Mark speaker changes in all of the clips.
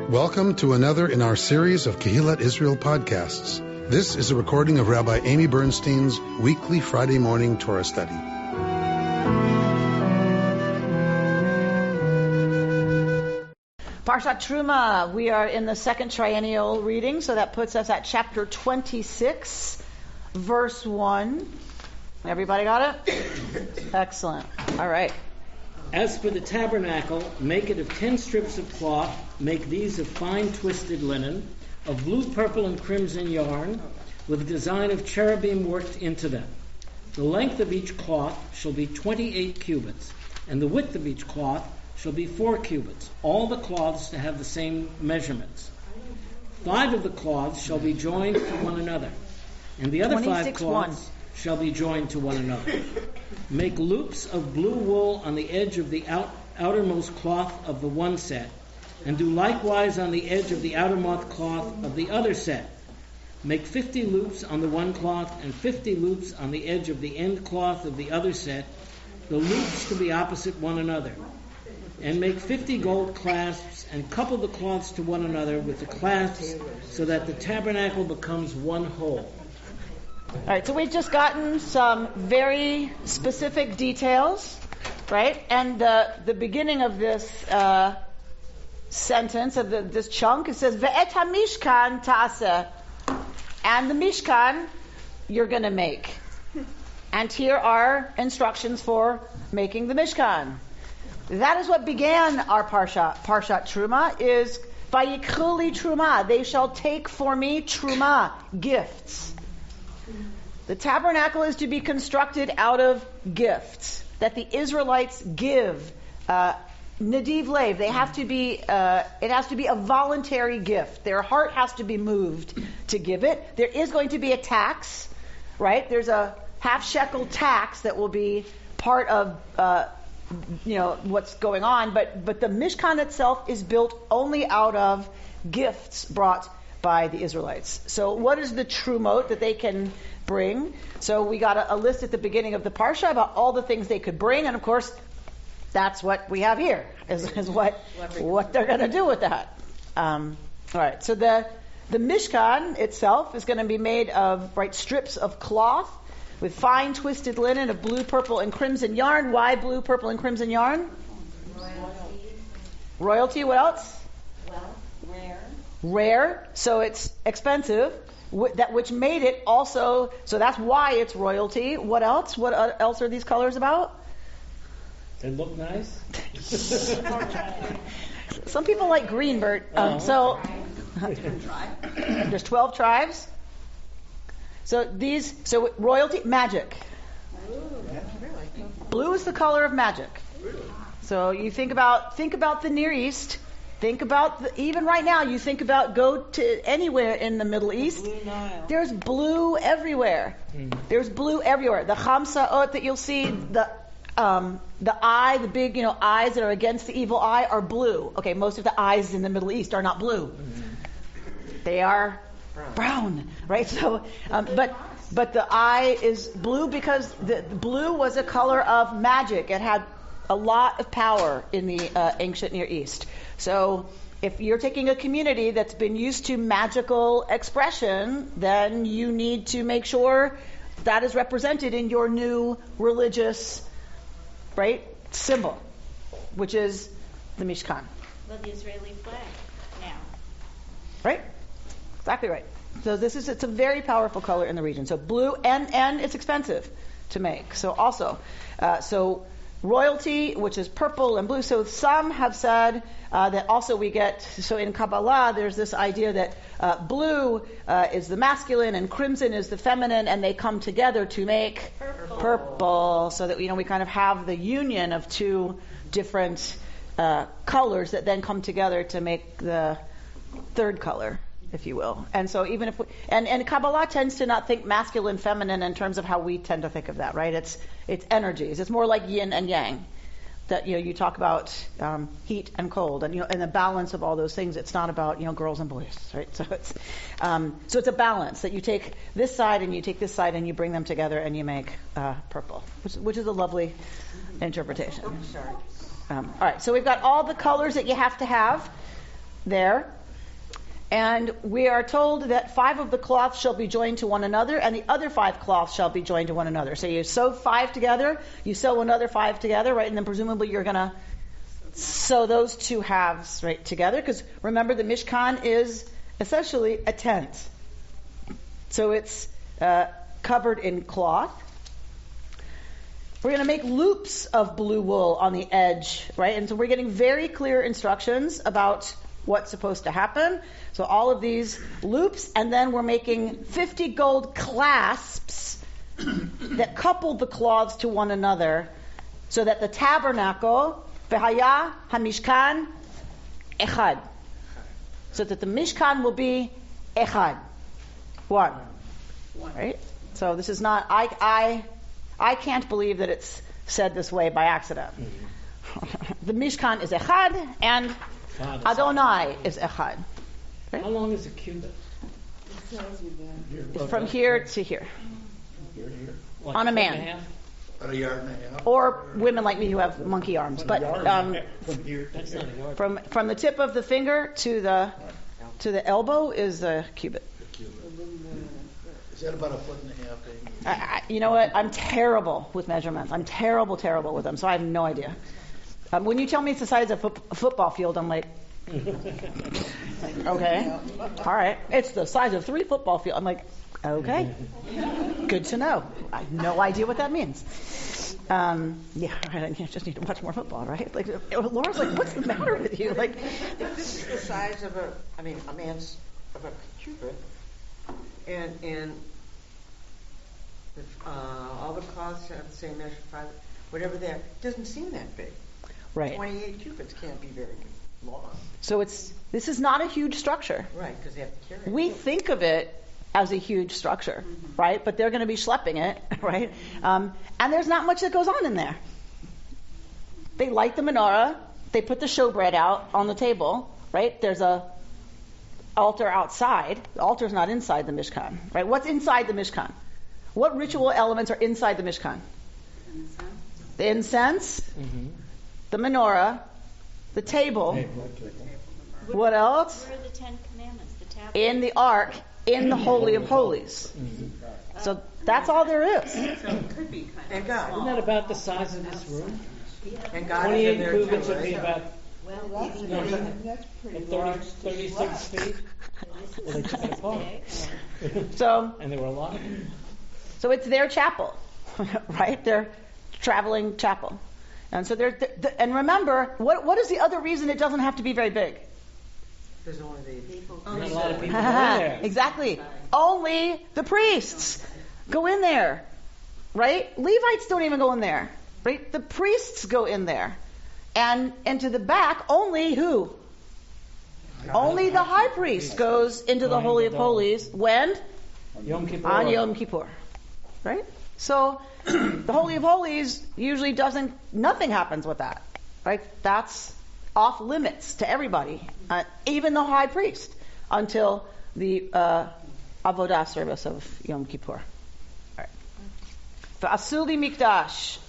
Speaker 1: Welcome to another in our series of Kehillat Israel podcasts. This is a recording of Rabbi Amy Bernstein's weekly Friday morning Torah study.
Speaker 2: Parshat Terumah, we are in the second triennial reading, so that puts us at chapter 26, verse 1. Everybody got it? Excellent. All right.
Speaker 3: As for the tabernacle, make it of 10 strips of cloth. Make these of fine twisted linen, of blue, purple, and crimson yarn, with a design of cherubim worked into them. The length of each cloth shall be 28 cubits, and the width of each cloth shall be 4 cubits. All the cloths to have the same measurements. 5 of the cloths shall be joined to one another, and the other 5 cloths shall be joined to one another. Make loops of blue wool on the edge of the outermost cloth of the one set, and do likewise on the edge of the outermost cloth of the other set. Make 50 loops on the one cloth, and 50 loops on the edge of the end cloth of the other set, the loops to be opposite one another. And make 50 gold clasps, and couple the cloths to one another with the clasps, so that the tabernacle becomes one whole.
Speaker 2: All right, so we've just gotten some very specific details, right? And the beginning of this sentence, of this chunk, it says, Ve'et ha-mishkan ta'aseh. And the Mishkan you're going to make. And here are instructions for making the Mishkan. That is what began our Parshat Terumah, is Vayikchu li Terumah. They shall take for me Terumah, gifts. The tabernacle is to be constructed out of gifts that the Israelites give. Nadiv Lev. They have to be. It has to be a voluntary gift. Their heart has to be moved to give it. There is going to be a tax, right? There's a half shekel tax that will be part of what's going on. But the Mishkan itself is built only out of gifts brought by the Israelites. So what is the trumot that they can bring? So we got a list at the beginning of the parsha about all the things they could bring, and of course that's what we have here is what they're going to do with that. All right, so the Mishkan itself is going to be made of strips of cloth with fine twisted linen of blue, purple, and crimson yarn. Why blue, purple, and crimson yarn? Royalty. What else? Rare, so it's expensive. Which made it also, so that's why it's royalty. What else? What else are these colors about?
Speaker 3: They look nice.
Speaker 2: Some people like green, Bert. So there's 12 tribes. So royalty, magic. Blue is the color of magic. So you think about the Near East. Think about, even right now, you think about, go to anywhere in the Middle East. There's blue everywhere. There's blue everywhere. The Chamsaot that you'll see, the eye, the big, eyes that are against the evil eye are blue. Okay, most of the eyes in the Middle East are not blue. They are brown, right? So, but the eye is blue because the blue was a color of magic. It had a lot of power in the ancient Near East. So if you're taking a community that's been used to magical expression, then you need to make sure that is represented in your new religious, symbol, which is the Mishkan.
Speaker 4: Well, the Israeli flag now.
Speaker 2: Right? Exactly right. So it's a very powerful color in the region. So blue, and it's expensive to make. So also, royalty, which is purple and blue. So some have said that also we get, so in Kabbalah, there's this idea that blue is the masculine and crimson is the feminine, and they come together to make purple. So that, we kind of have the union of two different colors that then come together to make the third color, if you will. And so even if and Kabbalah tends to not think masculine, feminine in terms of how we tend to think of that, right? It's energies. It's more like yin and yang. That you talk about heat and cold, and and the balance of all those things. It's not about girls and boys, right? So it's a balance that you take this side and you take this side and you bring them together and you make purple, which is a lovely interpretation. All right, so we've got all the colors that you have to have there. And we are told that 5 of the cloths shall be joined to one another, and the other 5 cloths shall be joined to one another. So you sew 5 together, you sew another 5 together, right? And then presumably you're going to sew those 2 halves right together. Because remember, the Mishkan is essentially a tent. So it's covered in cloth. We're going to make loops of blue wool on the edge, right? And so we're getting very clear instructions about what's supposed to happen. So all of these loops, and then we're making 50 gold clasps that couple the cloths to one another, so that the tabernacle, v'haya hamishkan echad, so that the Mishkan will be echad, one. Right? So this is not, I can't believe that it's said this way by accident. The Mishkan is echad, and Adonai is echad. Okay?
Speaker 3: How long is a cubit?
Speaker 2: From here to here.
Speaker 3: Like
Speaker 2: On a
Speaker 3: foot
Speaker 2: man.
Speaker 3: and half?
Speaker 5: About a yard and a half.
Speaker 2: Or women like me who have monkey arms. But
Speaker 5: From here.
Speaker 3: That's not a yard.
Speaker 2: from the tip of the finger to the elbow is a cubit.
Speaker 5: Is that about a foot and a half?
Speaker 2: You know what? I'm terrible with measurements. I'm terrible with them. So I have no idea. When you tell me it's the size of a football field, I'm like, okay, all right. It's the size of 3 football fields. I'm like, okay, good to know. I have no idea what that means. Yeah, I just need to watch more football, right? Like, Laura's like, what's the matter with you? Like,
Speaker 6: this is the size of a man's of a cubit, and all the cloths have the same measure, whatever that doesn't seem that big.
Speaker 2: right.
Speaker 6: 28 cubits can't be very long.
Speaker 2: So this is not a huge structure.
Speaker 6: Right, because they have to carry it.
Speaker 2: We think of it as a huge structure, right? But they're going to be schlepping it, right? And there's not much that goes on in there. They light the menorah. They put the showbread out on the table, right? There's a altar outside. The altar's not inside the Mishkan, right? What's inside the Mishkan? What ritual elements are inside the Mishkan? The incense, the menorah, the table. What else?
Speaker 4: Where are the 10 Commandments? The tabernacle.
Speaker 2: In the ark, in the Holy of Holies. So that's all there is.
Speaker 6: And God.
Speaker 3: Isn't that about the size of this room?
Speaker 6: And God is in
Speaker 3: 28
Speaker 6: there
Speaker 3: cubits
Speaker 6: too,
Speaker 3: would be
Speaker 6: right?
Speaker 3: about
Speaker 7: That's pretty
Speaker 3: 36 feet. Well, they took it apart.
Speaker 2: So
Speaker 3: And there were a lot of them.
Speaker 2: So it's their chapel, right? Their traveling chapel. And so and remember, what is the other reason it doesn't have to be very big?
Speaker 6: There's only the
Speaker 3: Not a lot of people go there.
Speaker 2: Exactly. Only the priests go in there, right? Levites don't even go in there, right? The priests go in there. And into the back, only who? Only the high priest goes into the Holy of Holies. When?
Speaker 3: Yom Kippur.
Speaker 2: On Yom Kippur. Right? So the Holy of Holies usually nothing happens with that. Right? That's off limits to everybody, even the high priest, until the Avodah service of Yom Kippur. All right. V'asuli mikdash.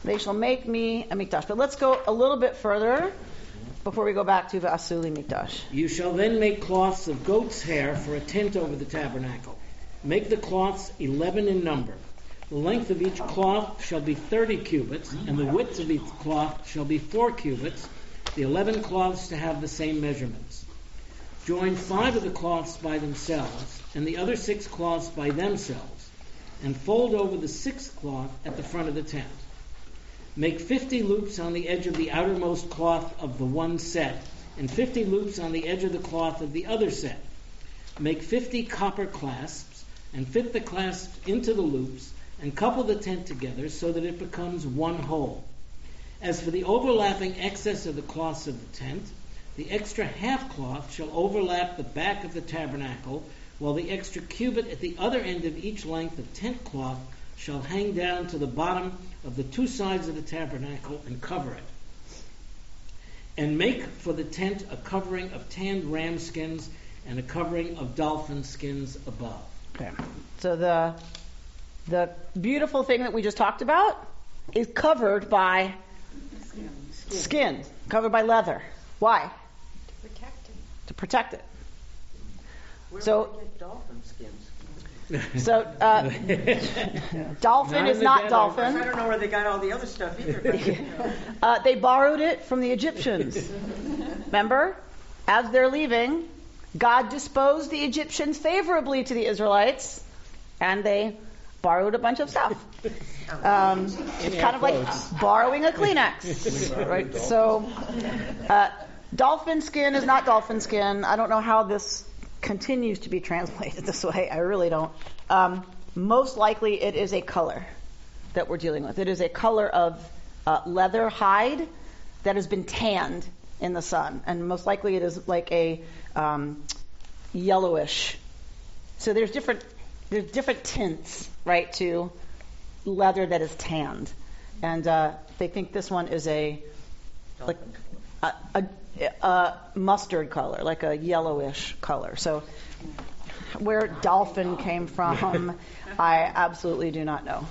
Speaker 2: They shall make me a mikdash. But let's go a little bit further before we go back to V'asuli mikdash.
Speaker 3: You shall then make cloths of goat's hair for a tent over the tabernacle. Make the cloths 11 in number. The length of each cloth shall be 30 cubits, and the width of each cloth shall be 4 cubits, the 11 cloths to have the same measurements. Join 5 of the cloths by themselves, and the other 6 cloths by themselves, and fold over the 6th cloth at the front of the tent. Make 50 loops on the edge of the outermost cloth of the one set, and 50 loops on the edge of the cloth of the other set. Make 50 copper clasps, and fit the clasps into the loops, and couple the tent together so that it becomes one whole. As for the overlapping excess of the cloths of the tent, the extra half cloth shall overlap the back of the tabernacle, while the extra cubit at the other end of each length of tent cloth shall hang down to the bottom of the 2 sides of the tabernacle and cover it. And make for the tent a covering of tanned ram skins and a covering of dolphin skins above.
Speaker 2: Okay. So the beautiful thing that we just talked about is covered by skin, covered by leather. Why? To protect it.
Speaker 6: Where
Speaker 2: So-
Speaker 6: do they get dolphin skins?
Speaker 2: So, dolphin
Speaker 3: Not
Speaker 2: is
Speaker 3: in the
Speaker 2: not
Speaker 3: desert.
Speaker 2: dolphin.
Speaker 6: I don't know where they got all the other stuff either.
Speaker 2: They borrowed it from the Egyptians. Remember? As they're leaving, God disposed the Egyptians favorably to the Israelites, and they borrowed a bunch of stuff. It's kind of like borrowing a Kleenex. Right? So, dolphin skin is not dolphin skin. I don't know how this continues to be translated this way. I really don't. Most likely it is a color that we're dealing with. It is a color of leather hide that has been tanned in the sun. And most likely it is like a yellowish. So there's different tints, right, to leather that is tanned. And they think this one is a mustard color, like a yellowish color. So where dolphin came from, I absolutely do not know.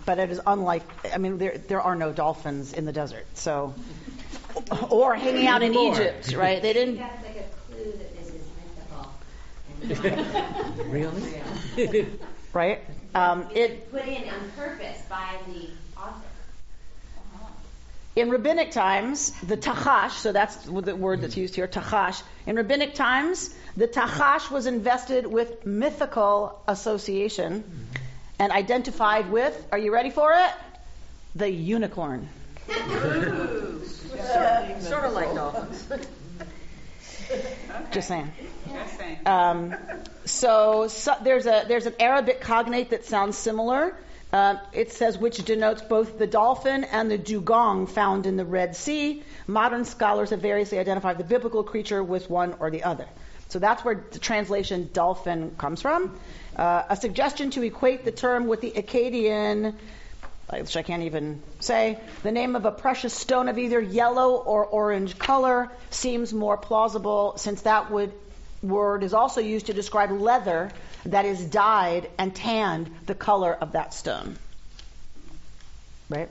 Speaker 2: But it is unlike, I mean, there are no dolphins in the desert. So, or hanging out in Egypt, right? They didn't.
Speaker 4: That's like a clue that this is mythical.
Speaker 3: Really?
Speaker 2: Right?
Speaker 4: It put in on purpose by the author.
Speaker 2: In rabbinic times, the tachash, so that's the word that's used here, tachash. In rabbinic times, the tachash was invested with mythical association and identified with, are you ready for it? The unicorn.
Speaker 6: Sort of like dolphins.
Speaker 2: Just saying. So there's an Arabic cognate that sounds similar. It says which denotes both the dolphin and the dugong found in the Red Sea. Modern scholars have variously identified the biblical creature with one or the other. So that's where the translation dolphin comes from. A suggestion to equate the term with the Akkadian, which I can't even say, the name of a precious stone of either yellow or orange color seems more plausible, since that word is also used to describe leather that is dyed and tanned the color of that stone. Right?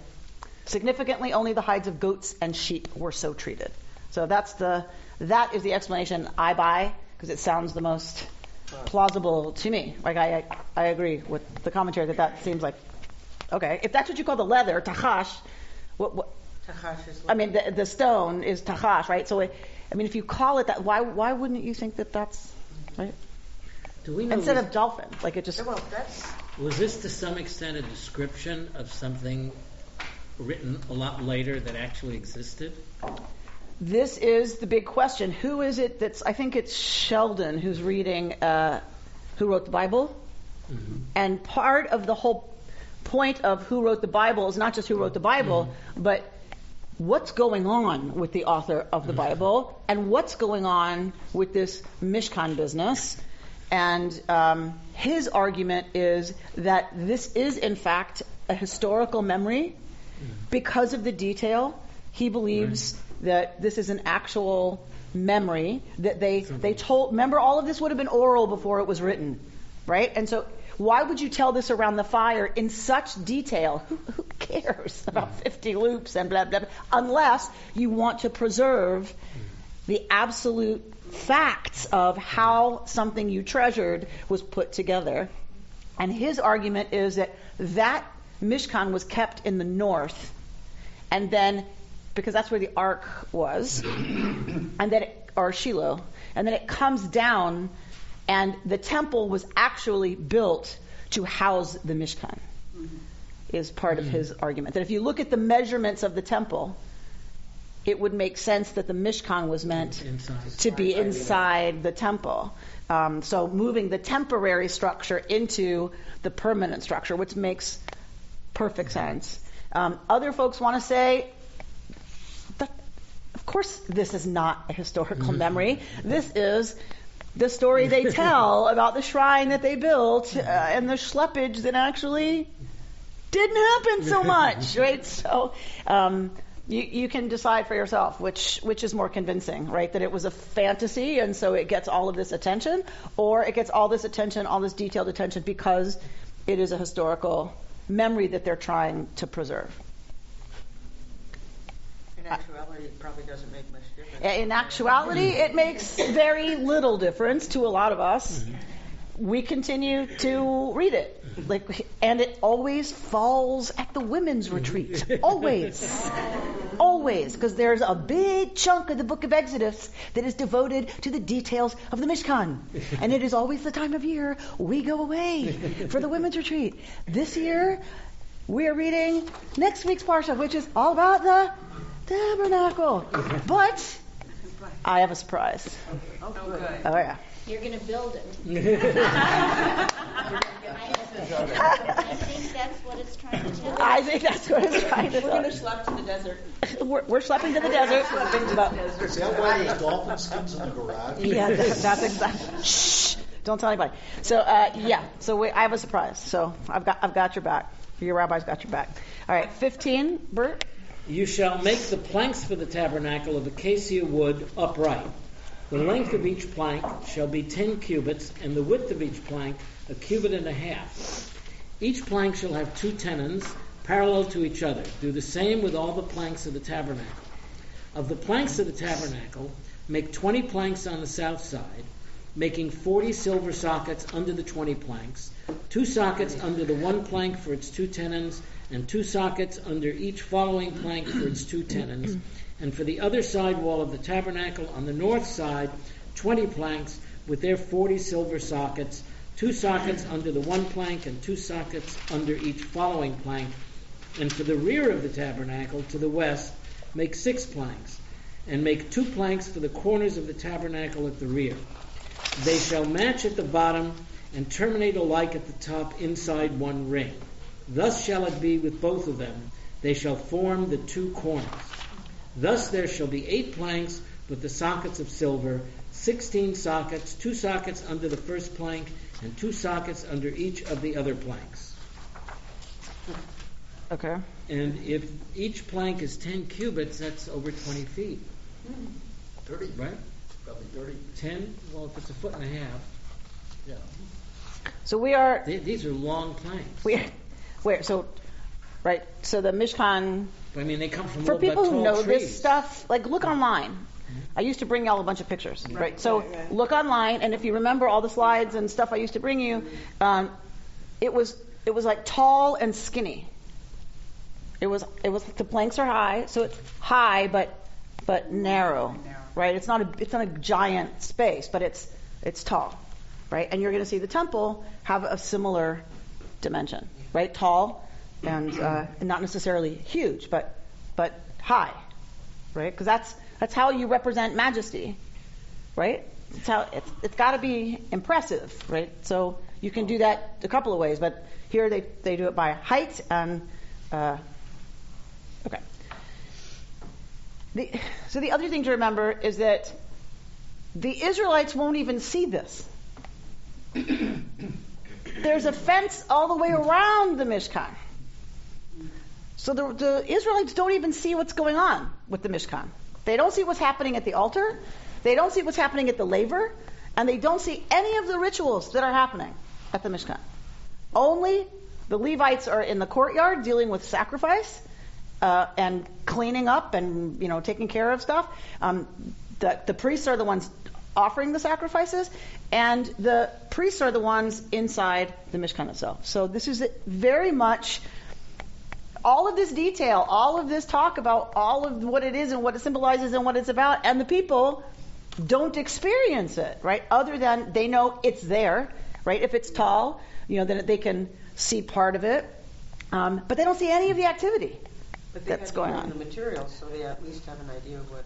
Speaker 2: Significantly, only the hides of goats and sheep were so treated. So that is the explanation I buy, because it sounds the most plausible to me. Like I agree with the commentary that seems like, okay, if that's what you call the leather, tachash, what
Speaker 6: Tachash is
Speaker 2: I mean, the stone is tachash, right? So, if you call it that, why wouldn't you think that that's right?
Speaker 3: Do we know
Speaker 2: Instead of dolphin, like it just.
Speaker 6: Well, that's
Speaker 3: was this to some extent a description of something written a lot later that actually existed?
Speaker 2: This is the big question. Who is it that's? I think it's Sheldon who's reading. Who wrote the Bible? Mm-hmm. And part of the whole point of who wrote the Bible is not just who wrote the Bible, but what's going on with the author of the Bible, and what's going on with this Mishkan business. And his argument is that this is, in fact, a historical memory because of the detail. He believes that this is an actual memory that they told. Remember, all of this would have been oral before it was written, right? And so why would you tell this around the fire in such detail? Who cares about 50 loops and blah, blah, blah, unless you want to preserve the absolute facts of how something you treasured was put together. And his argument is that Mishkan was kept in the north, and then, because that's where the ark was, and then or Shiloh, and then it comes down, and the temple was actually built to house the Mishkan, is part of his argument. That if you look at the measurements of the temple, it would make sense that the Mishkan was meant to be inside the temple. So moving the temporary structure into the permanent structure, which makes perfect sense. Other folks want to say that, of course, this is not a historical memory. This is the story they tell about the shrine that they built and the schleppage that actually didn't happen so much, right? So you can decide for yourself which is more convincing, right? That it was a fantasy and so it gets all of this attention, or it gets all this attention, all this detailed attention because it is a historical memory that they're trying to preserve.
Speaker 6: in actuality, it probably doesn't make much difference.
Speaker 2: In actuality, it makes very little difference to a lot of us. We continue to read it. And it always falls at the women's retreat. Always. Always. Because there's a big chunk of the book of Exodus that is devoted to the details of the Mishkan. And it is always the time of year we go away for the women's retreat. This year, we are reading next week's Parsha, which is all about the tabernacle. But I have a surprise.
Speaker 6: Oh, good.
Speaker 2: Oh, yeah.
Speaker 4: You're going to build it. I think that's what it's trying to tell us.
Speaker 2: I think that's what it's trying to
Speaker 6: We're going to
Speaker 2: say.
Speaker 6: schlep to the desert.
Speaker 2: We're schlepping to the desert.
Speaker 5: Is that why there's dolphin skins in the garage?
Speaker 2: Yeah, that's exactly. Shh! Don't tell anybody. So I have a surprise. So I've got your back. Your rabbi's got your back. All right, 15, Bert.
Speaker 3: You shall make the planks for the tabernacle of acacia wood upright. The length of each plank shall be 10 cubits, and the width of each plank a cubit and a half. Each plank shall have 2 tenons parallel to each other. Do the same with all the planks of the tabernacle. Of the planks of the tabernacle, make 20 planks on the south side, making 40 silver sockets under the 20 planks, 2 sockets under the one plank for its 2 tenons, and 2 sockets under each following plank for its 2 tenons. And for the other side wall of the tabernacle on the north side, 20 planks with their 40 silver sockets, 2 sockets under the one plank and 2 sockets under each following plank. And for the rear of the tabernacle to the west, make 6 planks, and make 2 planks for the corners of the tabernacle at the rear. They shall match at the bottom and terminate alike at the top inside one ring. Thus shall it be with both of them. They shall form the 2 corners. Thus there shall be 8 planks with the sockets of silver, 16 sockets, 2 sockets under the first plank, and 2 sockets under each of the other planks.
Speaker 2: Okay.
Speaker 3: And if each plank is 10 cubits, that's over 20 feet.
Speaker 5: 30,
Speaker 3: right?
Speaker 5: Probably 30.
Speaker 3: 10? Well, if it's a foot and a half.
Speaker 5: Yeah.
Speaker 2: So we are.
Speaker 3: These are long planks.
Speaker 2: So the Mishkan.
Speaker 3: I mean, they come from
Speaker 2: For
Speaker 3: old,
Speaker 2: people
Speaker 3: tall
Speaker 2: who know
Speaker 3: trees.
Speaker 2: this stuff, look online. I used to bring y'all a bunch of pictures, right? So look online, and if you remember all the slides and stuff I used to bring you, it was like tall and skinny. It was the planks are high, so it's high but narrow, right? It's not a giant space, but it's tall, right? And you're going to see the temple have a similar dimension, right? Tall and not necessarily huge, but high, right? Because that's how you represent majesty, right? It's got to be impressive, right? So you can do that a couple of ways, but here they do it by height and okay. So the other thing to remember is that the Israelites won't even see this. There's a fence all the way around the Mishkan. So the Israelites don't even see what's going on with the Mishkan. They don't see what's happening at the altar. They don't see what's happening at the laver. And they don't see any of the rituals that are happening at the Mishkan. Only the Levites are in the courtyard dealing with sacrifice and cleaning up and taking care of stuff. The priests are the ones offering the sacrifices, and the priests are the ones inside the Mishkan itself. So this is very much all of this detail, all of this talk about all of what it is and what it symbolizes and what it's about, and the people don't experience it, right? Other than they know it's there, right? If it's tall, then they can see part of it, but they don't see any of the activity that's going on.
Speaker 6: The materials, so they at least have an idea of what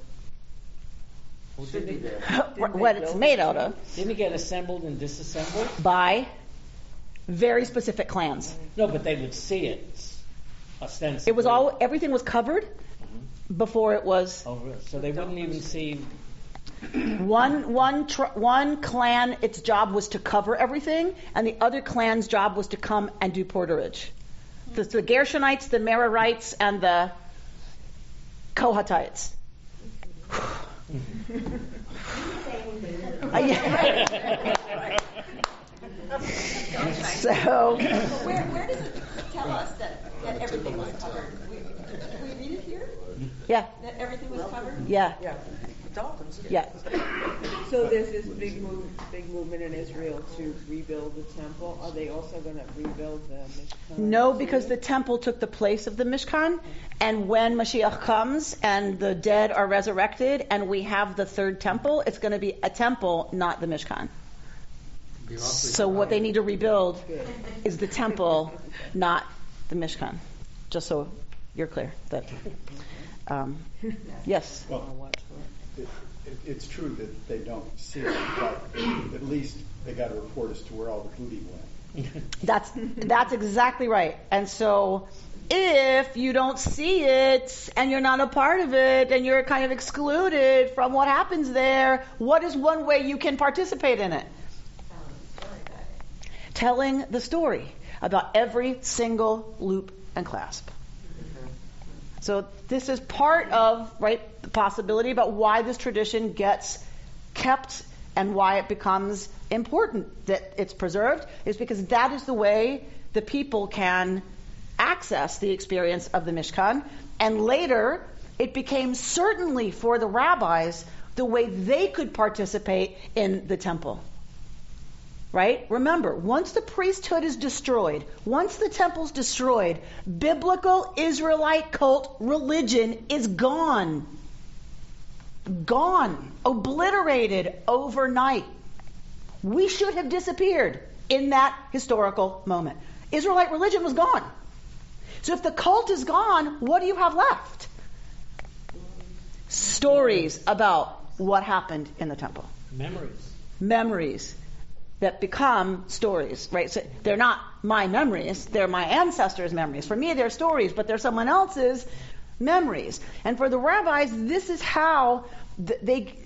Speaker 6: should be there.
Speaker 2: What it's made out of.
Speaker 3: Didn't it get assembled and disassembled?
Speaker 2: By very specific clans.
Speaker 3: No, but they would see it ostensibly.
Speaker 2: Everything was covered before it was.
Speaker 3: So they wouldn't even see.
Speaker 2: One clan, its job was to cover everything, and the other clan's job was to come and do porterage. The Gershonites, the Merarites, and the Kohatites. So,
Speaker 6: where does it tell us that everything was covered? Did we read it here?
Speaker 2: Yeah.
Speaker 6: That everything was covered?
Speaker 2: Yeah.
Speaker 6: Yeah. It's all
Speaker 2: Yeah.
Speaker 7: So there's this big movement in Israel to rebuild the temple. Are they also going to rebuild the Mishkan?
Speaker 2: No, because the temple took the place of the Mishkan, and when Mashiach comes and the dead are resurrected and we have the third temple, it's going to be a temple, not the Mishkan. So what they need to rebuild is the temple, not the Mishkan. Just so you're clear. That yes.
Speaker 8: Well, it's true that they don't see it, but at least they got a report as to where all the booty went.
Speaker 2: That's exactly right. And so if you don't see it and you're not a part of it and you're kind of excluded from what happens there, what is one way you can participate in it? Telling the story about every single loop and clasp. So this is part of, right, the possibility about why this tradition gets kept and why it becomes important that it's preserved, is because that is the way the people can access the experience of the Mishkan. And later, it became certainly for the rabbis the way they could participate in the temple. Right? Remember, once the priesthood is destroyed, once the temple's destroyed, biblical Israelite cult religion is gone. Gone. Obliterated overnight. We should have disappeared in that historical moment. Israelite religion was gone. So if the cult is gone, what do you have left? Stories about what happened in the temple. Memories that become stories, right? So they're not my memories, they're my ancestors' memories. For me, they're stories, but they're someone else's memories. And for the rabbis, this is how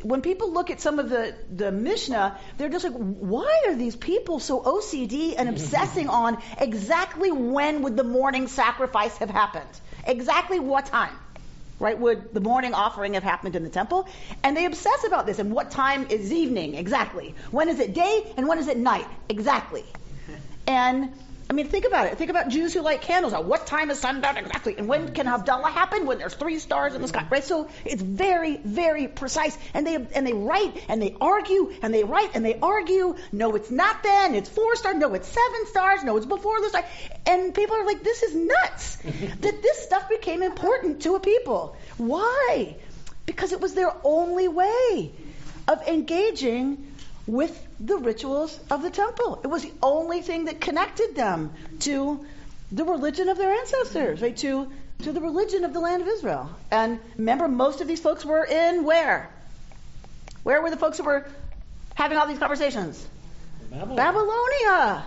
Speaker 2: when people look at some of the Mishnah, they're just like, why are these people so OCD and obsessing on exactly when would the morning sacrifice have happened? Exactly what time? Right, would the morning offering have happened in the temple? And they obsess about this. And what time is evening? Exactly. When is it day and when is it night? Exactly. And I mean, think about it. Think about Jews who light candles. What time is sundown? Exactly. And when can Havdalah happen? When there's 3 stars in the sky, right? So it's very, very precise. And they write and they argue and they write and they argue. No, it's not then. It's 4 stars. No, it's 7 stars. No, it's before the star. And people are like, this is nuts. That this stuff became important to a people. Why? Because it was their only way of engaging with the rituals of the temple. It was the only thing that connected them to the religion of their ancestors, right? To the religion of the land of Israel. And remember, most of these folks were in where? Where were the folks who were having all these conversations? Babylonia.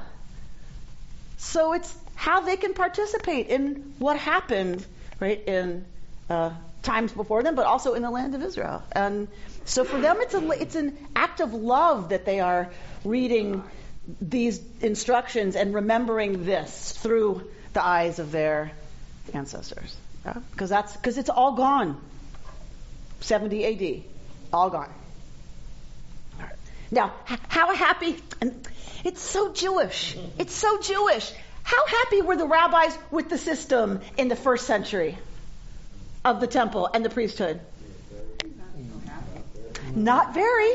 Speaker 2: So it's how they can participate in what happened, right, in times before them, but also in the land of Israel. And so for them, it's an act of love that they are reading these instructions and remembering this through the eyes of their ancestors. Because it's all gone. 70 AD, all gone. All right. Now, how happy? And it's so Jewish. It's so Jewish. How happy were the rabbis with the system in the first century of the temple and the priesthood? Not very.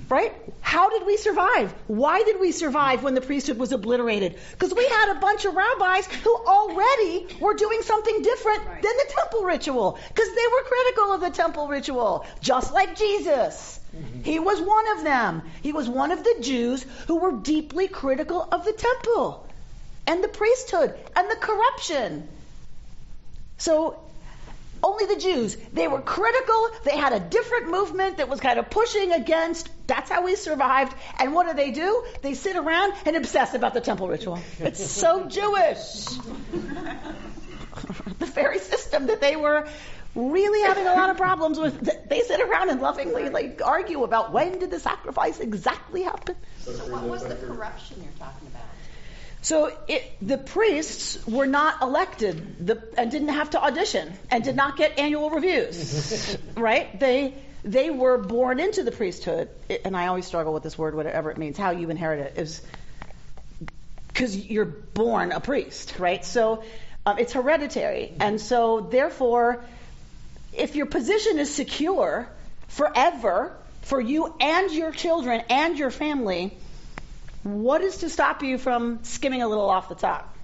Speaker 2: Right? How did we survive? Why did we survive when the priesthood was obliterated? Because we had a bunch of rabbis who already were doing something different than the temple ritual. Because they were critical of the temple ritual. Just like Jesus. He was one of them. He was one of the Jews who were deeply critical of the temple and the priesthood and the corruption. So only the Jews, they were critical. They had a different movement that was kind of pushing against. That's how we survived. And what do? They sit around and obsess about the temple ritual. It's so Jewish. The very system that they were really having a lot of problems with. They sit around and lovingly argue about when did the sacrifice exactly happen.
Speaker 9: So what was the corruption you're talking about?
Speaker 2: So the priests were not elected and didn't have to audition and did not get annual reviews, right? They were born into the priesthood, and I always struggle with this word, whatever it means. How you inherit it is because you're born a priest, right? So it's hereditary, and so therefore, if your position is secure forever for you and your children and your family, what is to stop you from skimming a little off the top?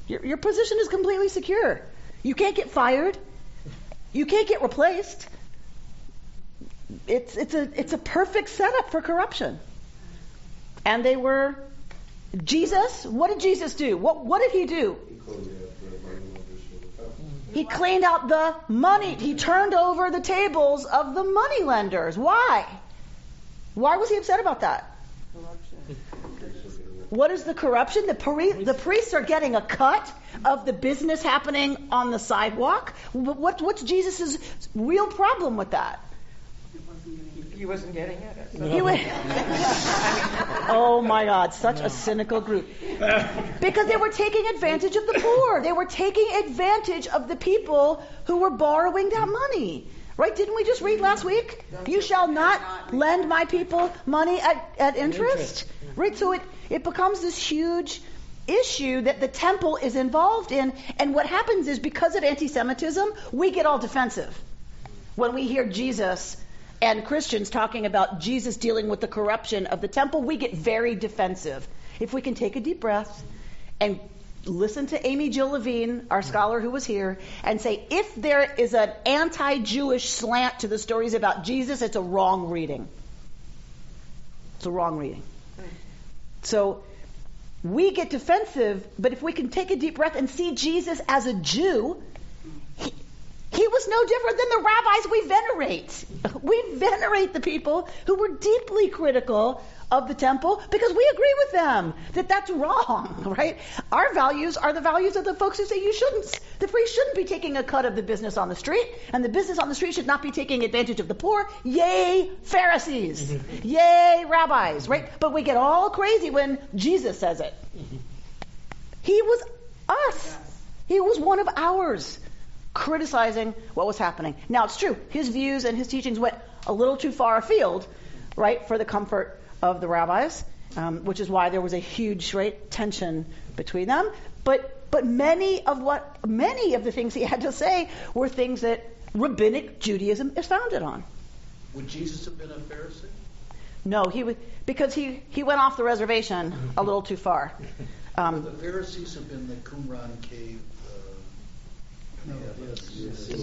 Speaker 2: Your position is completely secure. You can't get fired. You can't get replaced. It's a perfect setup for corruption. And they were Jesus. What did Jesus do? What did he do? He cleaned out the money. He turned over the tables of the money lenders. Why? Why was he upset about that? What is the corruption? The priests are getting a cut of the business happening on the sidewalk. What's Jesus' real problem with that?
Speaker 6: He wasn't getting it.
Speaker 2: Oh my God, such a cynical group. Because they were taking advantage of the poor. They were taking advantage of the people who were borrowing that money. Right? Didn't we just read last week? You shall not lend my people money at interest. Right? So it becomes this huge issue that the temple is involved in. And what happens is, because of anti-Semitism, we get all defensive. When we hear Jesus and Christians talking about Jesus dealing with the corruption of the temple, we get very defensive. If we can take a deep breath and listen to Amy Jill Levine, our scholar who was here, and say, if there is an anti-Jewish slant to the stories about Jesus, it's a wrong reading. It's a wrong reading. So we get defensive, but if we can take a deep breath and see Jesus as a Jew, he was no different than the rabbis we venerate. We venerate the people who were deeply critical of the temple because we agree with them that that's wrong, right? Our values are the values of the folks who say the priest shouldn't be taking a cut of the business on the street, and the business on the street should not be taking advantage of the poor. Yay, Pharisees! Yay, rabbis, right? But we get all crazy when Jesus says it. He was us. He was one of ours, criticizing what was happening. Now, it's true, his views and his teachings went a little too far afield, right, for the comfort of the rabbis, which is why there was a huge tension between them. But many of the things he had to say were things that rabbinic Judaism is founded on.
Speaker 5: Would Jesus have been a Pharisee?
Speaker 2: No, because he went off the reservation a little too far.
Speaker 5: The Pharisees have been the Qumran cave.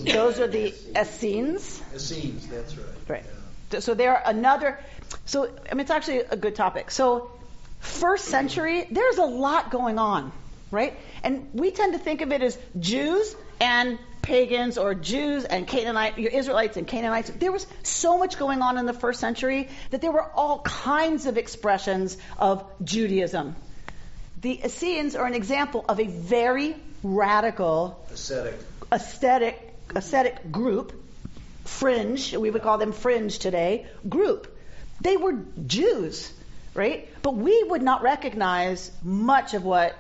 Speaker 2: Those are the Essenes.
Speaker 5: Essenes, that's right.
Speaker 2: Right.
Speaker 5: Yeah.
Speaker 2: So they're another. So it's actually a good topic. So first century, there's a lot going on, right? And we tend to think of it as Jews and pagans, or Jews and Canaanites, your Israelites and Canaanites. There was so much going on in the first century that there were all kinds of expressions of Judaism. The Essenes are an example of a very radical ascetic group, fringe, we would call them fringe today, group. They were Jews, right? But we would not recognize much of what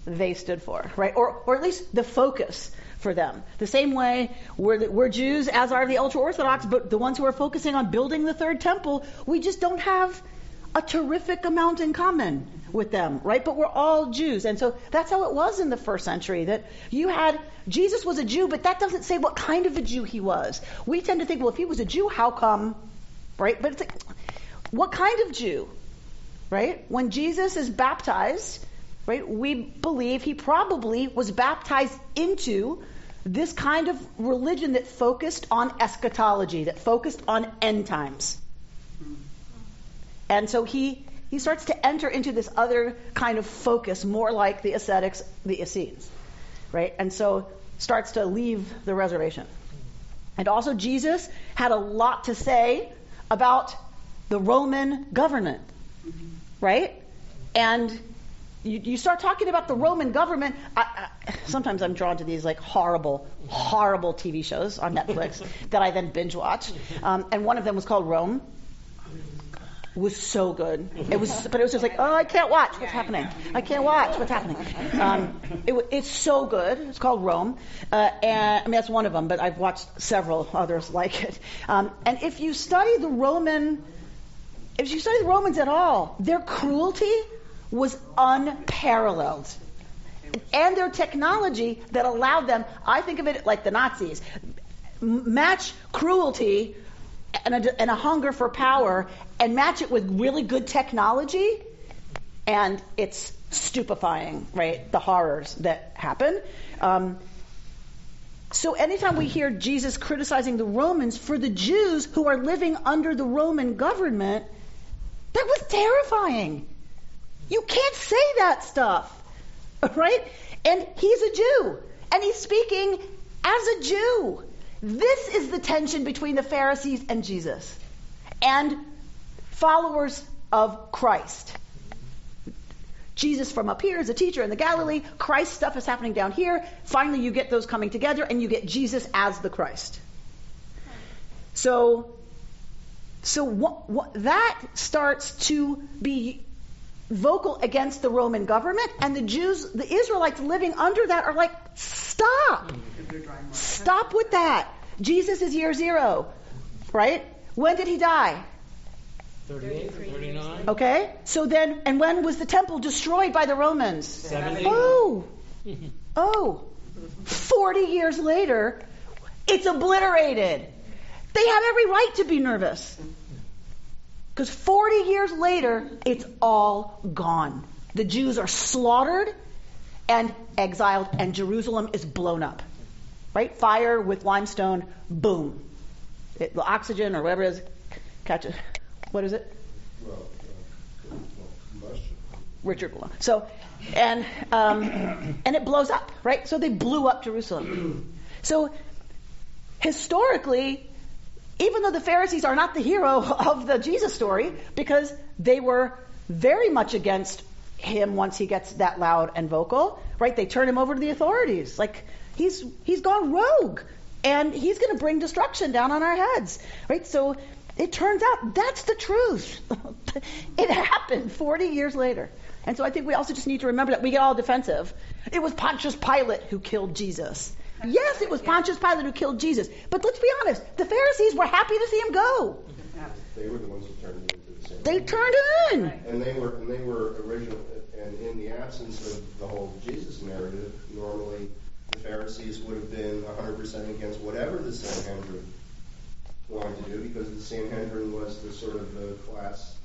Speaker 2: they stood for, right? Or at least the focus for them. The same way we're Jews, as are the ultra-Orthodox, but the ones who are focusing on building the third temple, we just don't have a terrific amount in common with them, right? But we're all Jews. And so that's how it was in the first century, that Jesus was a Jew, but that doesn't say what kind of a Jew he was. We tend to think, well, if he was a Jew, how come, right? But it's like, what kind of Jew, right? When Jesus is baptized, right, we believe he probably was baptized into this kind of religion that focused on eschatology, that focused on end times. And so he starts to enter into this other kind of focus, more like the ascetics, the Essenes, right? And so starts to leave the reservation. And also Jesus had a lot to say about the Roman government, right? And you start talking about the Roman government. Sometimes I'm drawn to these horrible TV shows on Netflix that I then binge watch. And one of them was called Rome. It was so good. But it was just like, oh, I can't watch what's happening. I can't watch what's happening. It's so good. It's called Rome. And that's one of them, but I've watched several others like it. And if you study the Romans at all, their cruelty was unparalleled. And their technology that allowed them, I think of it like the Nazis. match cruelty and a hunger for power and match it with really good technology, and it's stupefying, right? The horrors that happen. So anytime we hear Jesus criticizing the Romans, for the Jews who are living under the Roman government, that was terrifying. You can't say that stuff, right? And he's a Jew, and he's speaking as a Jew. This is the tension between the Pharisees and Jesus, and followers of Christ. Jesus from up here is a teacher in the Galilee. Christ stuff is happening down here. Finally, you get those coming together, and you get Jesus as the Christ. So that starts to be vocal against the Roman government, and the Jews, the Israelites living under that, are like, stop with that. Jesus is year 0, right? When did he die?
Speaker 3: 38, 39.
Speaker 2: Okay, so then, and when was the temple destroyed by the Romans?
Speaker 3: 70.
Speaker 2: Oh, 40 years later, it's obliterated. They have every right to be nervous. Because 40 years later, it's all gone. The Jews are slaughtered and exiled, and Jerusalem is blown up. Right? Fire with limestone, boom. The oxygen or whatever it is, catch it. What is it?
Speaker 10: Combustion.
Speaker 2: Richard Malone. So, and it blows up, right? So they blew up Jerusalem. So historically, even though the Pharisees are not the hero of the Jesus story, because they were very much against him once he gets that loud and vocal, right? They turn him over to the authorities. Like, he's gone rogue, and he's going to bring destruction down on our heads, right? So it turns out that's the truth. It happened 40 years later. And so I think we also just need to remember that we get all defensive. It was Pontius Pilate who killed Jesus. Yes, it was Pontius Pilate who killed Jesus. But let's be honest, the Pharisees were happy to see him go.
Speaker 10: They were the ones who turned him into the same.
Speaker 2: They turned him in.
Speaker 10: And they were original. And in the absence of the whole Jesus narrative, normally the Pharisees would have been 100% against whatever the Sanhedrin wanted to do, because the Sanhedrin was the sort of the class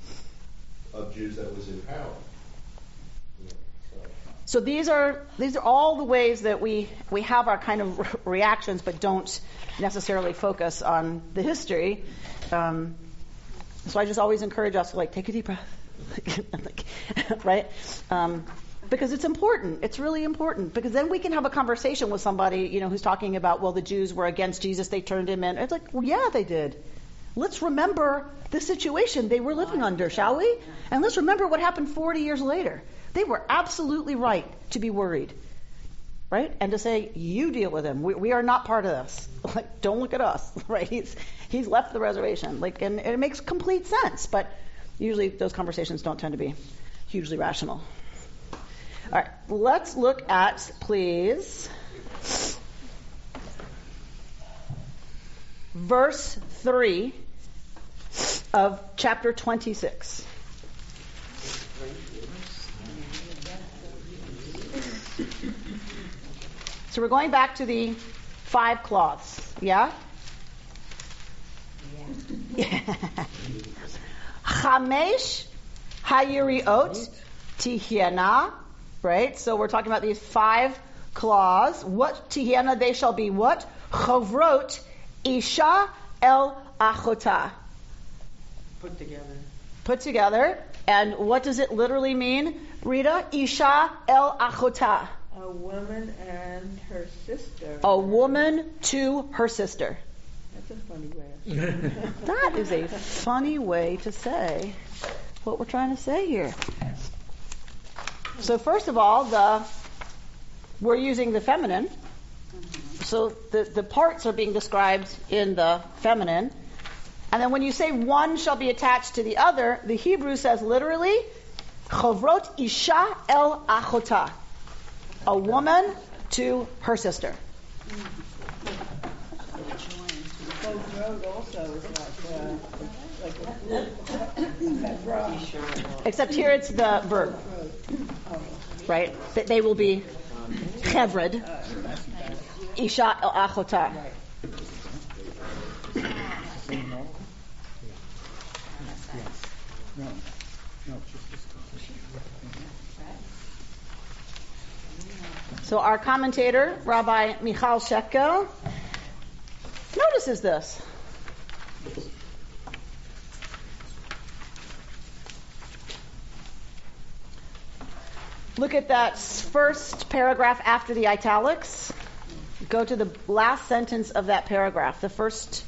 Speaker 10: of Jews that was in power.
Speaker 2: So these are all the ways that we have our kind of reactions, but don't necessarily focus on the history. So I just always encourage us to take a deep breath, right? Because it's important. It's really important, because then we can have a conversation with somebody, who's talking about, well, the Jews were against Jesus, they turned him in. It's like, well, yeah, they did. Let's remember the situation they were living under, shall we? And let's remember what happened 40 years later. They were absolutely right to be worried, right? And to say, you deal with him. We are not part of this. Don't look at us, right? He's left the reservation. And it makes complete sense. But usually those conversations don't tend to be hugely rational. All right, let's look at, please, verse 3 of chapter 26. So we're going back to the 5 cloths, yeah? Yeah. Chamesh hayiriot tihiana, right? So we're talking about these 5 claws. What tihiana? They shall be what? Chovrot isha el achota. Put together. And what does it literally mean, Rita? Isha el achota.
Speaker 7: A woman and her sister.
Speaker 2: A woman to her sister.
Speaker 7: That's a funny way of saying it.
Speaker 2: That is a funny way to say what we're trying to say here. So first of all, we're using the feminine. So the parts are being described in the feminine. And then when you say one shall be attached to the other, the Hebrew says literally, Chovrot isha el achota. A woman to her sister.
Speaker 7: Road also is
Speaker 2: Except here it's the verb. Right? That they will be chevred. Isha el achota. So our commentator, Rabbi Michal Shekel, notices this. Look at that first paragraph after the italics. Go to the last sentence of that paragraph. The first,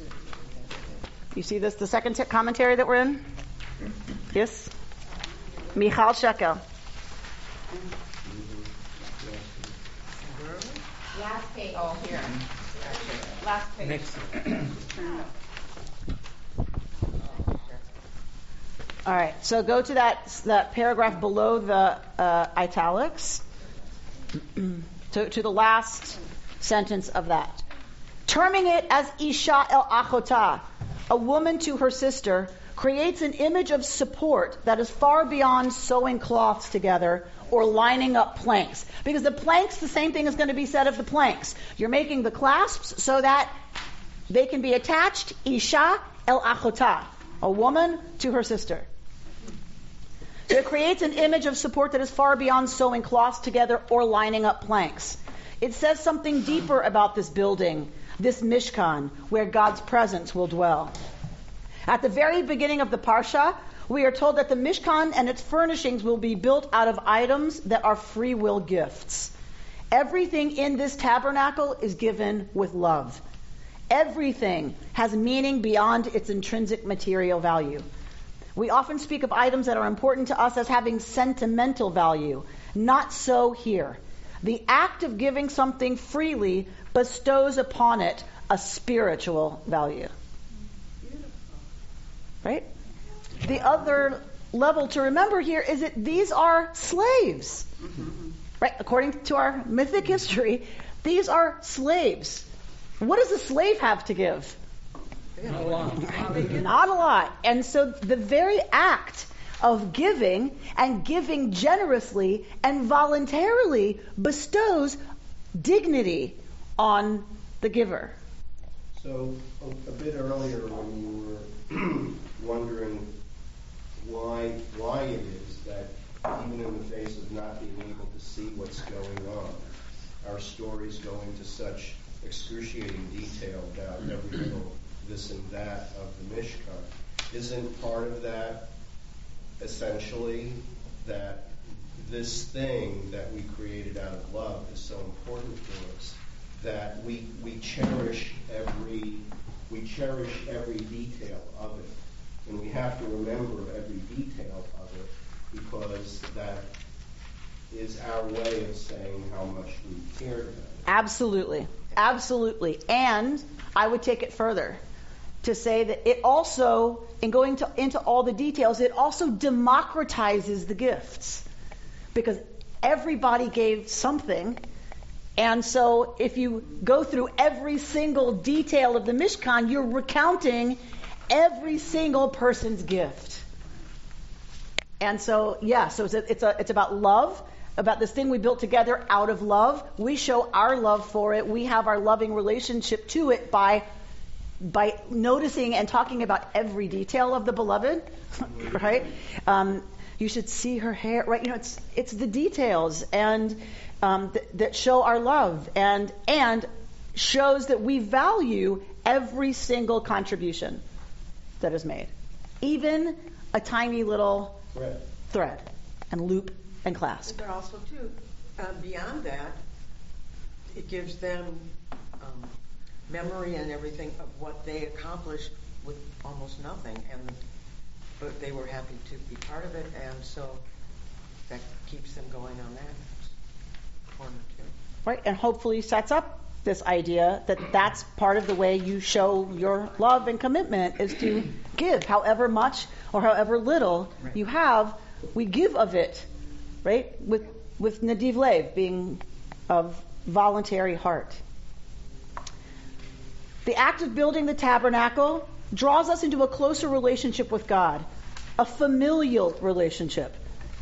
Speaker 2: you see this, the second commentary that we're in? Yes? Michal Shekel.
Speaker 9: Last page. Oh, here. Last page.
Speaker 3: Next.
Speaker 2: All right, so go to that paragraph below the italics, to the last sentence of that. Terming it as Isha el Achota, a woman to her sister, creates an image of support that is far beyond sewing cloths together or lining up planks. Because the planks, the same thing is going to be said of the planks. You're making the clasps so that they can be attached, Isha el Achota, a woman to her sister. It creates an image of support that is far beyond sewing cloths together or lining up planks. It says something deeper about this building, this Mishkan, where God's presence will dwell. At the very beginning of the Parsha, we are told that the Mishkan and its furnishings will be built out of items that are free will gifts. Everything in this tabernacle is given with love. Everything has meaning beyond its intrinsic material value. We often speak of items that are important to us as having sentimental value. Not so here. The act of giving something freely bestows upon it a spiritual value. Right? The other level to remember here is that these are slaves. Right? According to our mythic history, these are slaves. What does a slave have to give?
Speaker 3: Not a lot.
Speaker 2: Not a lot. And so the very act of giving and giving generously and voluntarily bestows dignity on the giver.
Speaker 10: So a bit earlier when you were wondering why it is that even in the face of not being able to see what's going on, our stories go into such excruciating detail about every little this and that of the Mishkan. Isn't part of that essentially that this thing that we created out of love is so important to us that we cherish every detail of it, and we have to remember every detail of it because that is our way of saying how much we cared about it.
Speaker 2: Absolutely. Absolutely. And I would take it further to say that it also, in going into all the details, it also democratizes the gifts. Because everybody gave something. And so if you go through every single detail of the Mishkan, you're recounting every single person's gift. And so, so it's about love, about this thing we built together out of love. We show our love for it. We have our loving relationship to it by noticing and talking about every detail of the beloved, right? You should see her hair, right? You know, it's the details and that show our love and shows that we value every single contribution that is made, even a tiny little thread and loop and clasp.
Speaker 6: But also too, beyond that, it gives them memory and everything of what they accomplished with almost nothing, but they were happy to be part of it, and so that keeps them going on that corner too.
Speaker 2: Right, and hopefully sets up this idea that that's part of the way you show your love and commitment is to give, however much or however little you have, we give of it, right? With Nadiv Lev being of voluntary heart. The act of building the tabernacle draws us into a closer relationship with God, a familial relationship.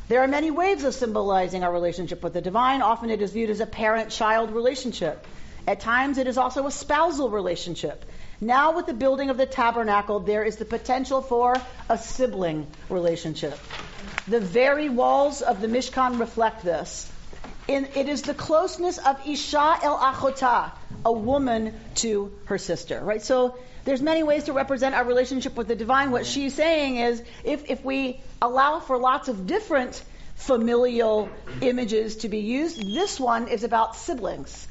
Speaker 2: There are many ways of symbolizing our relationship with the divine. Often it is viewed as a parent-child relationship. At times it is also a spousal relationship. Now with the building of the tabernacle, there is the potential for a sibling relationship. The very walls of the Mishkan reflect this. It is the closeness of Isha el Achota, a woman to her sister, right? So there's many ways to represent our relationship with the divine. What she's saying is, if we allow for lots of different familial images to be used, this one is about siblings,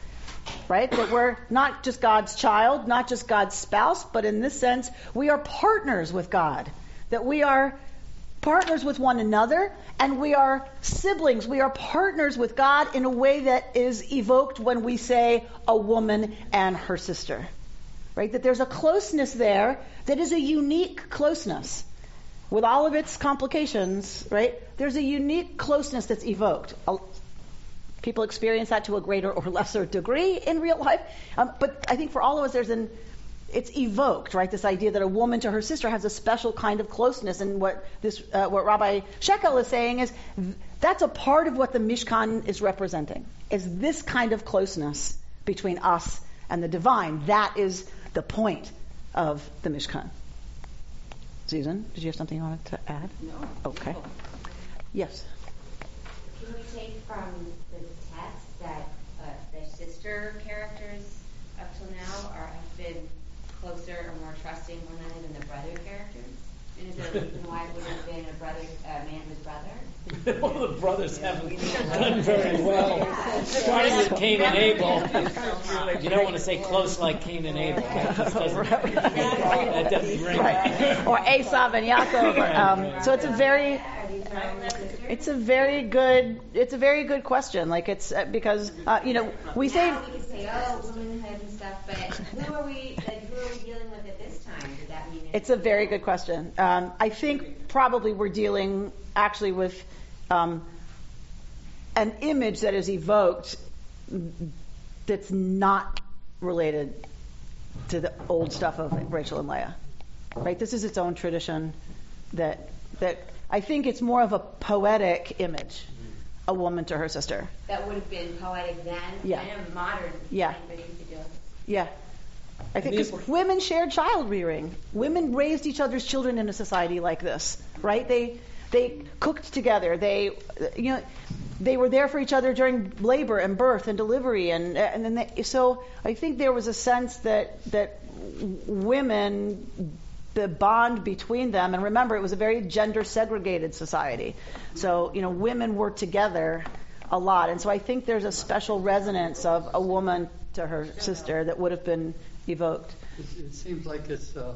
Speaker 2: right? That we're not just God's child, not just God's spouse, but in this sense, we are partners with God. That we are partners with one another, and we are siblings. We are partners with God in a way that is evoked when we say a woman and her sister. Right? That there's a closeness there that is a unique closeness. With all of its complications, right? There's a unique closeness that's evoked. People experience that to a greater or lesser degree in real life. But I think for all of us, it's evoked, right? This idea that a woman to her sister has a special kind of closeness. And what Rabbi Shekel is saying is that's a part of what the Mishkan is representing, is this kind of closeness between us and the divine. That is the point of the Mishkan. Susan, did you have something you wanted to add?
Speaker 7: No.
Speaker 2: Okay. Yes.
Speaker 4: Can we take from the text that the sister characters up till now have been closer or more trusting one another than the brother characters? And is there a reason why it would have been a man with brother?
Speaker 3: All the brothers haven't done very well. Starting with Cain and Abel. You don't want to say close like Cain and Abel. That doesn't ring.
Speaker 2: Right. Or Esav and Yaakov. So it's a very good question. Like it's because we say
Speaker 4: womanhood and stuff, but who are we dealing with at this time? Did that mean
Speaker 2: it's a very good question. I think probably we're dealing actually with an image that is evoked that's not related to the old stuff of Rachel and Leah. Right? This is its own tradition that I think it's more of a poetic image, a woman to her sister.
Speaker 4: That would have been poetic then?
Speaker 2: Yeah.
Speaker 4: I know modern.
Speaker 2: Yeah.
Speaker 4: But you could do it.
Speaker 2: Yeah. I think because women shared child rearing. Women raised each other's children in a society like this, right? They cooked together. They were there for each other during labor and birth and delivery, and then so I think there was a sense that women, the bond between them, and remember it was a very gender segregated society, so women were together a lot, and so I think there's a special resonance of a woman to her sister that would have been evoked.
Speaker 11: It seems like it's a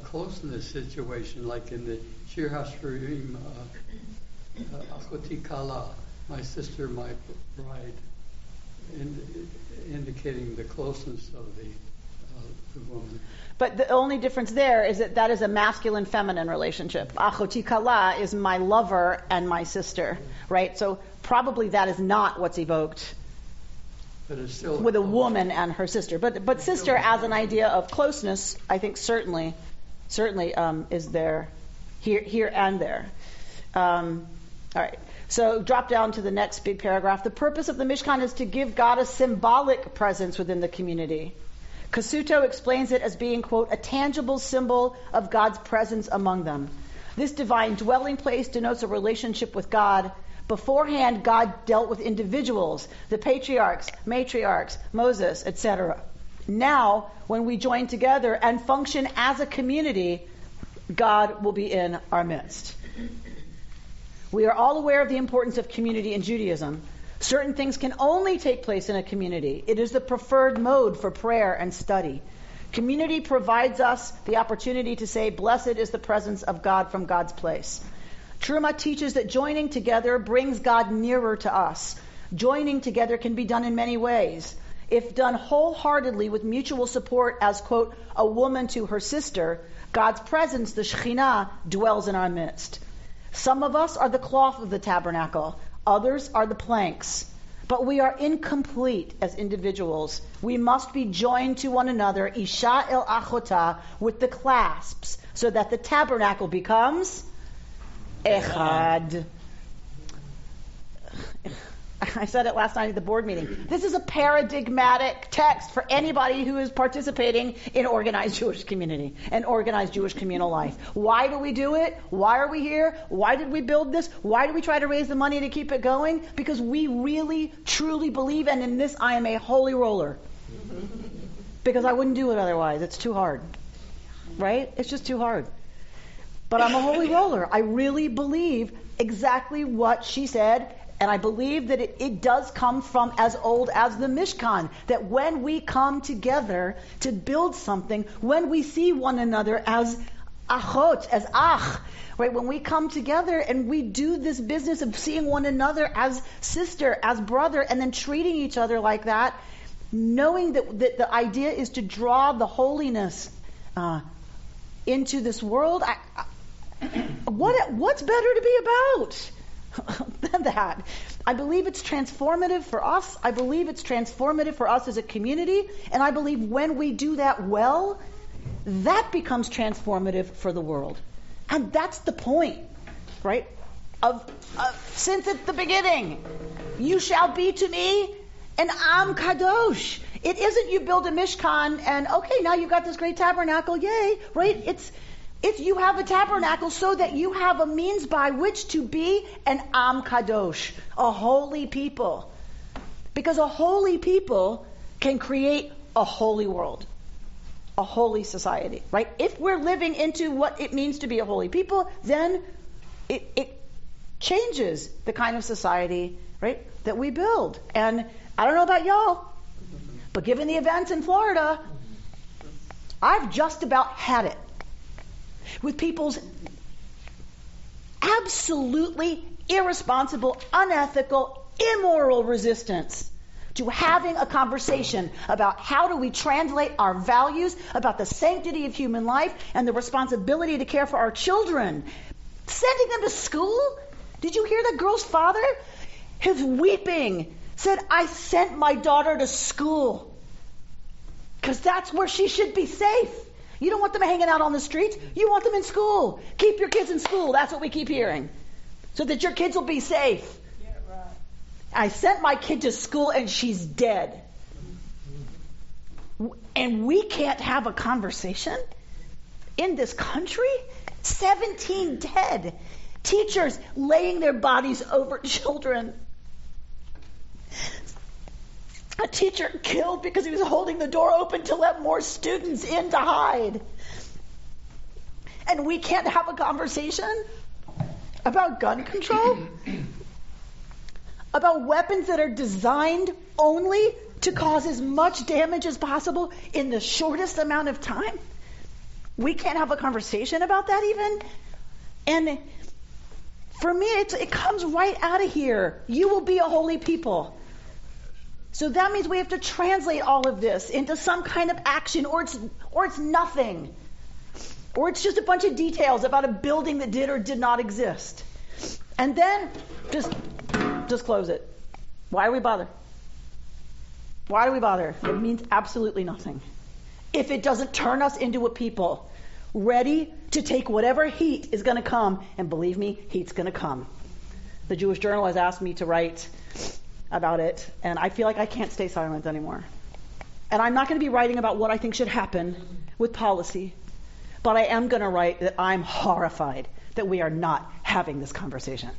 Speaker 11: closeness situation, like in the Shir HaShirim, Achoti Kala, my sister, my bride, indicating the closeness of the woman.
Speaker 2: But the only difference there is that is a masculine-feminine relationship. Achoti Kala is my lover and my sister, right? So probably that is not what's evoked
Speaker 11: but it's still
Speaker 2: with a woman and her sister. But sister as an idea of closeness, I think certainly is there here and there. All right. So drop down to the next big paragraph. The purpose of the Mishkan is to give God a symbolic presence within the community. Kasuto explains it as being, quote, a tangible symbol of God's presence among them. This divine dwelling place denotes a relationship with God. Beforehand, God dealt with individuals, the patriarchs, matriarchs, Moses, etc. Now, when we join together and function as a community, God will be in our midst. We are all aware of the importance of community in Judaism. Certain things can only take place in a community. It is the preferred mode for prayer and study. Community provides us the opportunity to say, blessed is the presence of God from God's place. Terumah teaches that joining together brings God nearer to us. Joining together can be done in many ways. If done wholeheartedly with mutual support as, quote, a woman to her sister, God's presence, the Shekhinah, dwells in our midst. Some of us are the cloth of the tabernacle. Others are the planks. But we are incomplete as individuals. We must be joined to one another, Isha el Achota, with the clasps, so that the tabernacle becomes Echad. I said it last night at the board meeting. This is a paradigmatic text for anybody who is participating in organized Jewish community and organized Jewish communal life. Why do we do it? Why are we here? Why did we build this? Why do we try to raise the money to keep it going? Because we really, truly believe, and in this I am a holy roller. Because I wouldn't do it otherwise. It's too hard. Right? It's just too hard. But I'm a holy roller. I really believe exactly what she said, and I believe that it does come from as old as the Mishkan, that when we come together to build something, when we see one another as achot, as ach, right? When we come together and we do this business of seeing one another as sister, as brother, and then treating each other like that, knowing that the idea is to draw the holiness into this world, what's better to be about than that? I believe it's transformative for us. I believe it's transformative for us as a community. And I believe when we do that well, that becomes transformative for the world. And that's the point, right? Since at the beginning, you shall be to me an Am Kadosh. It isn't you build a Mishkan and, okay, now you've got this great tabernacle, yay, right? It's you have a tabernacle so that you have a means by which to be an Am Kadosh, a holy people. Because a holy people can create a holy world, a holy society, right? If we're living into what it means to be a holy people, then it changes the kind of society, right, that we build. And I don't know about y'all, but given the events in Florida, I've just about had it with people's absolutely irresponsible, unethical, immoral resistance to having a conversation about how do we translate our values about the sanctity of human life and the responsibility to care for our children. Sending them to school? Did you hear that girl's father? His weeping said, I sent my daughter to school because that's where she should be safe. You don't want them hanging out on the streets. You want them in school. Keep your kids in school. That's what we keep hearing. So that your kids will be safe.
Speaker 7: Yeah, right.
Speaker 2: I sent my kid to school and she's dead. And we can't have a conversation in this country? 17 dead. Teachers laying their bodies over children. A teacher killed because he was holding the door open to let more students in to hide. And we can't have a conversation about gun control? About weapons that are designed only to cause as much damage as possible in the shortest amount of time? We can't have a conversation about that even? And for me, it comes right out of here. You will be a holy people. So that means we have to translate all of this into some kind of action, or it's nothing. Or it's just a bunch of details about a building that did or did not exist. And then just close it. Why do we bother? Why do we bother? It means absolutely nothing. If it doesn't turn us into a people ready to take whatever heat is going to come, and believe me, heat's going to come. The Jewish Journal has asked me to write about it, and I feel like I can't stay silent anymore. And I'm not going to be writing about what I think should happen with policy, but I am going to write that I'm horrified that we are not having this conversation.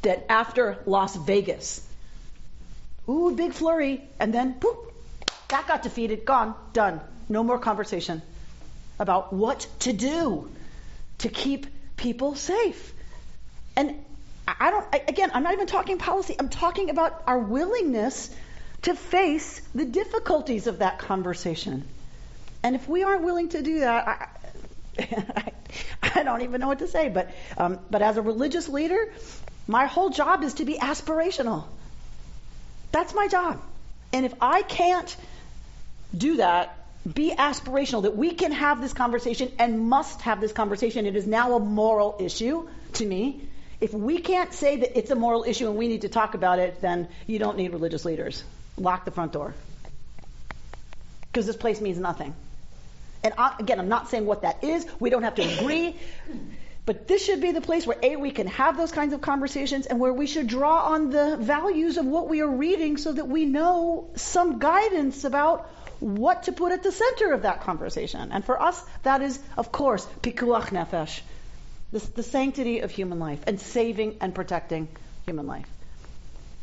Speaker 2: That after Las Vegas, big flurry, and then poof, that got defeated, gone, done. No more conversation about what to do to keep people safe. And I'm not even talking policy. I'm talking about our willingness to face the difficulties of that conversation. And if we aren't willing to do that, I don't even know what to say. But as a religious leader, my whole job is to be aspirational. That's my job. And if I can't do that, be aspirational, that we can have this conversation and must have this conversation. It is now a moral issue to me. If we can't say that it's a moral issue and we need to talk about it, then you don't need religious leaders. Lock the front door. Because this place means nothing. And again, I'm not saying what that is. We don't have to agree. But this should be the place where we can have those kinds of conversations and where we should draw on the values of what we are reading so that we know some guidance about what to put at the center of that conversation. And for us, that is, of course, pikuach nefesh, the sanctity of human life and saving and protecting human life.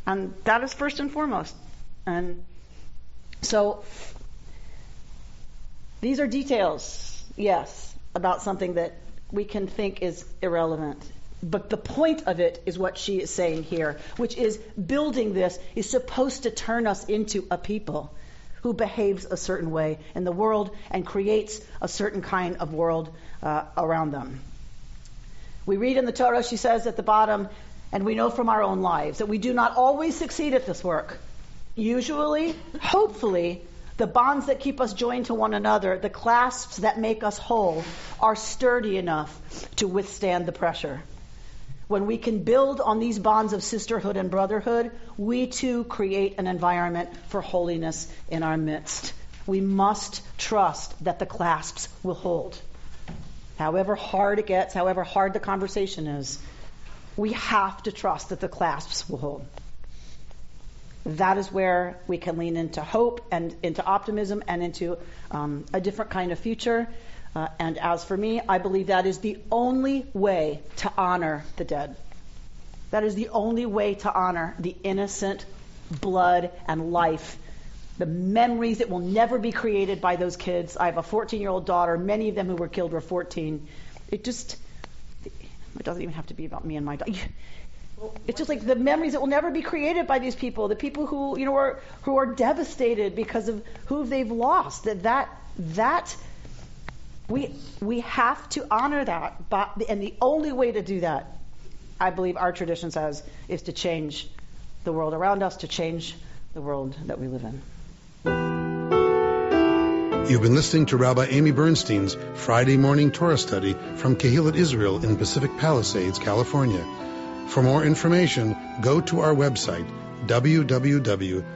Speaker 2: And that is first and foremost. And so these are details, yes, about something that we can think is irrelevant. But the point of it is what she is saying here, which is building this is supposed to turn us into a people who behaves a certain way in the world and creates a certain kind of world around them. We read in the Torah, she says at the bottom, and we know from our own lives that we do not always succeed at this work. Usually, hopefully, the bonds that keep us joined to one another, the clasps that make us whole, are sturdy enough to withstand the pressure. When we can build on these bonds of sisterhood and brotherhood, we too create an environment for holiness in our midst. We must trust that the clasps will hold. However hard it gets, however hard the conversation is, we have to trust that the clasps will hold. That is where we can lean into hope and into optimism and into a different kind of future. And as for me, I believe that is the only way to honor the dead. That is the only way to honor the innocent blood and life, the memories that will never be created by those kids. I have a 14-year-old daughter. Many of them who were killed were 14. It doesn't even have to be about me and my daughter. It's just like the memories that will never be created by these people, the people who are devastated because of who they've lost. That we have to honor that, and the only way to do that, I believe our tradition says, is to change the world around us, to change the world that we live in.
Speaker 1: You've been listening to Rabbi Amy Bernstein's Friday morning Torah study from Kehillat Israel in Pacific Palisades, California. For more information, go to our website, www.ourki.org.